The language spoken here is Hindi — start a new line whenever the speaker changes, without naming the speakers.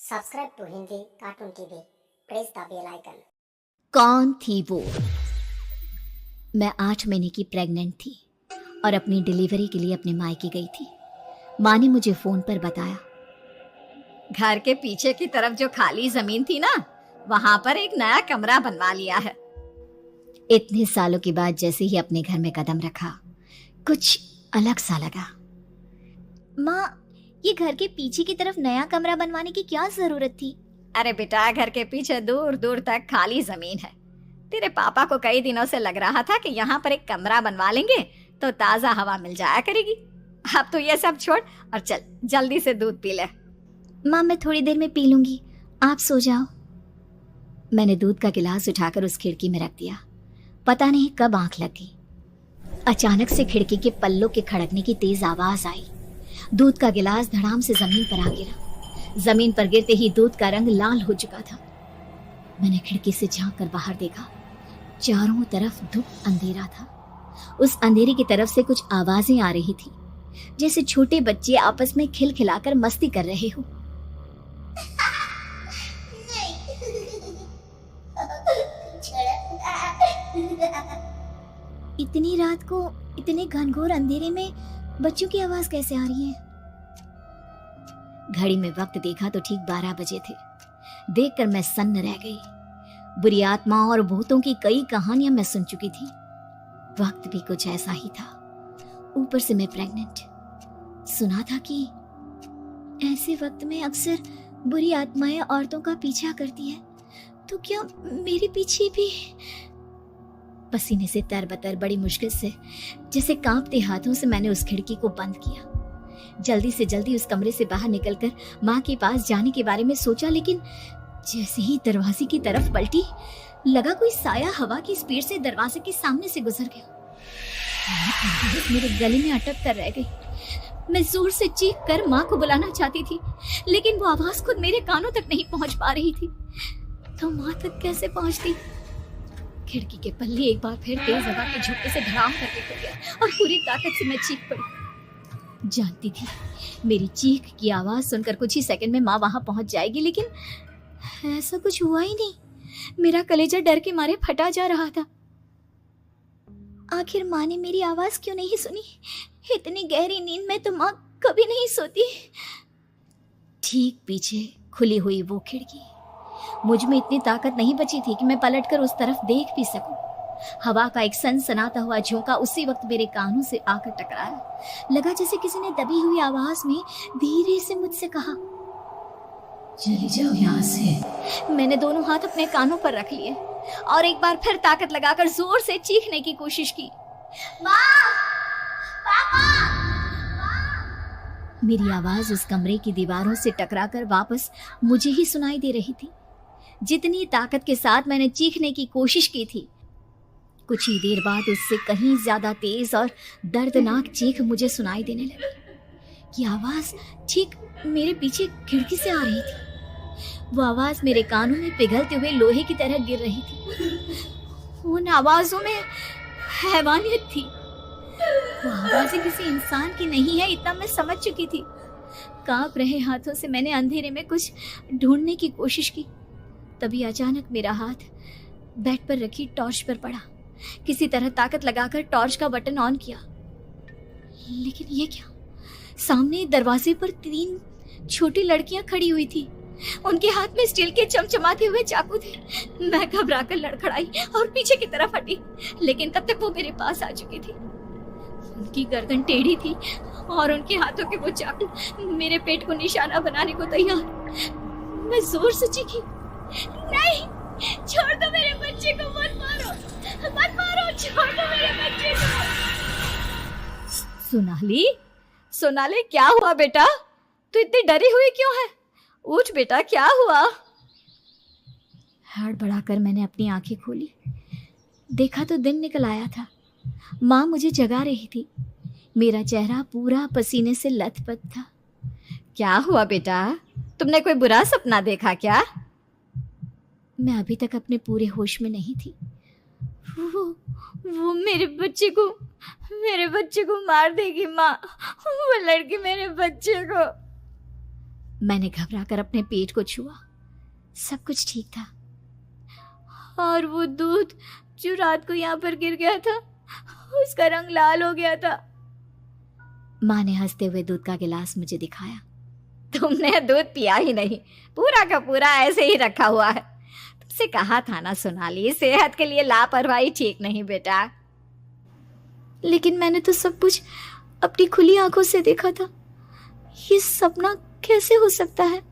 Subscribe to Hindi Cartoon TV. Press the bell icon.
कौन थी वो? मैं 8 महीने की प्रेग्नेंट थी और अपनी डिलीवरी के लिए अपने मायके गई थी। माँ ने मुझे फोन पर बताया, घर के पीछे की तरफ जो खाली जमीन थी ना, वहां पर एक नया कमरा बनवा लिया है। इतने सालों के बाद जैसे ही अपने घर में कदम रखा, कुछ अलग सा लगा।
माँ, ये घर के पीछे की तरफ नया कमरा बनवाने की क्या जरूरत थी?
अरे बेटा, घर के पीछे दूर दूर तक खाली जमीन है। तेरे पापा को कई दिनों से लग रहा था कि यहाँ पर एक कमरा बनवा लेंगे तो ताजा हवा मिल जाया करेगी। अब तो ये सब छोड़ और चल जल्दी से दूध पी ले।
माँ, मैं थोड़ी देर में पी लूंगी, आप सो जाओ।
मैंने दूध का गिलास उठाकर उस खिड़की में रख दिया। पता नहीं कब आंख लग गई। अचानक से खिड़की के पल्लों के खड़कने की तेज आवाज आई। दूध का गिलास धड़ाम से जमीन पर आ गिरा। जमीन पर गिरते ही दूध का रंग लाल हो चुका था। मैंने खिड़की से झांक कर बाहर देखा। चारों तरफ धूप अंधेरा था। उस अंधेरे की तरफ से कुछ आवाजें आ रही थी, जैसे छोटे बच्चे आपस में खिलखिलाकर मस्ती कर रहे हो।
इतनी रात को इतने घनघोर अंधेरे में बच्चों की आवाज कैसे आ रही है?
घड़ी में वक्त देखा तो ठीक 12 बजे थे। देखकर मैं सन्न रह गई। बुरी आत्माओं और भूतों की कई कहानियां मैं सुन चुकी थी। वक्त भी कुछ ऐसा ही था। ऊपर से मैं प्रेग्नेंट। सुना था कि
ऐसे वक्त में अक्सर बुरी आत्माएं औरतों का पीछा करती है, तो क्या मेरे पीछे भी?
पसीने से तरबतर बड़ी मुश्किल से, जैसे कांपते हाथों से मैंने उस खिड़की को बंद किया। जल्दी से जल्दी उस कमरे से बाहर निकलकर माँ के पास जाने के बारे में सोचा, लेकिन जैसे ही दरवाजे की तरफ पलटी, लगा कोई साया हवा की स्पीड से दरवाजे के सामने से गुजर गया। मेरे गले में अटक कर रह गई। मैं जोर से चीख कर माँ को बुलाना चाहती थी, लेकिन वो आवाज खुद मेरे कानों तक नहीं पहुंच पा रही थी। तो माँ तक कैसे पहुंचती? खिड़की के पल्ले एक बार फिर तेज हवा के झोंके से धड़ाम करके खुल गया और पूरी ताकत से मैं चीख पड़ी। जानती थी मेरी चीख की आवाज सुनकर कुछ ही सेकंड में माँ वहां पहुंच जाएगी, लेकिन ऐसा कुछ हुआ ही नहीं। मेरा कलेजा डर के मारे फटा जा रहा था।
आखिर माँ ने मेरी आवाज क्यों नहीं सुनी? इतनी गहरी नींद में तो माँ कभी नहीं सोती।
ठीक पीछे खुली हुई वो खिड़की। मुझ में इतनी ताकत नहीं बची थी कि मैं पलटकर उस तरफ देख भी सकूं। हवा का एक सनसनाता हुआ झोंका उसी वक्त मेरे कानों से आकर टकराया। लगा जैसे किसी ने दबी हुई आवाज में धीरे से मुझसे कहा,
चली जाओ यहाँ से।
मैंने दोनों हाथ अपने कानों पर रख लिए और एक बार फिर ताकत लगाकर जोर से चीखने की कोशिश की।
माँ! पापा!
मेरी आवाज उस कमरे की दीवारों से टकराकर वापस मुझे ही सुनाई दे रही थी। जितनी ताकत के साथ मैंने चीखने की कोशिश की थी, कुछ ही देर बाद उससे कहीं ज्यादा तेज और दर्दनाक चीख मुझे सुनाई देने लगी। ये आवाज ठीक मेरे पीछे खिड़की से आ रही थी। वो आवाज मेरे कानों में पिघलते हुए लोहे की तरह गिर रही थी। उन आवाजों में हैवानियत थी। वो आवाजें किसी इंसान की नहीं है, इतना मैं समझ चुकी थी। कांप रहे हाथों से मैंने अंधेरे में कुछ ढूंढने की कोशिश की। तभी अचानक मेरा हाथ बेड पर रखी टॉर्च पर पड़ा। किसी तरह ताकत लगाकर टॉर्च का बटन ऑन किया, लेकिन ये क्या? सामने दरवाजे पर 3 छोटी लड़कियां खड़ी हुई थी। उनके हाथ में स्टील के चमचमाते हुए चाकू थे। मैं घबराकर लड़खड़ाई और पीछे की तरफ हटी, लेकिन तब तक वो मेरे पास आ चुकी थी। उनकी गर्दन टेढ़ी थी और उनके हाथों के वो चाकू मेरे पेट को निशाना बनाने को तैयार। मैं जोर से चीखी, नहीं, छोड़ दो मेरे बच्चे को, मत मारो, मत मारो, छोड़ दो मेरे बच्चे को। सोनाली, सोनाली, क्या हुआ बेटा? तू इतनी डरी हुई क्यों है? उठ बेटा, क्या हुआ? हड़बड़ाकर मैंने अपनी आंखें खोली। देखा तो दिन निकल आया था। माँ मुझे जगा रही थी। मेरा चेहरा पूरा पसीने से लथपथ था। क्या हुआ बेटा? तुमने कोई बुरा सपना देखा क्या? मैं अभी तक अपने पूरे होश में नहीं थी। वो मेरे बच्चे को मार देगी माँ। वो लड़की मेरे बच्चे को। मैंने घबराकर अपने पेट को छुआ। सब कुछ ठीक था। और वो दूध जो रात को यहाँ पर गिर गया था, उसका रंग लाल हो गया था। माँ ने हंसते हुए दूध का गिलास मुझे दिखाया। तुमने दूध पिया ही नहीं, पूरा का पूरा ऐसे ही रखा हुआ है। तुमसे कहा था ना सोनाली, सेहत के लिए लापरवाही ठीक नहीं बेटा।
लेकिन मैंने तो सब कुछ अपनी खुली आंखों से देखा था। ये सपना कैसे हो सकता है?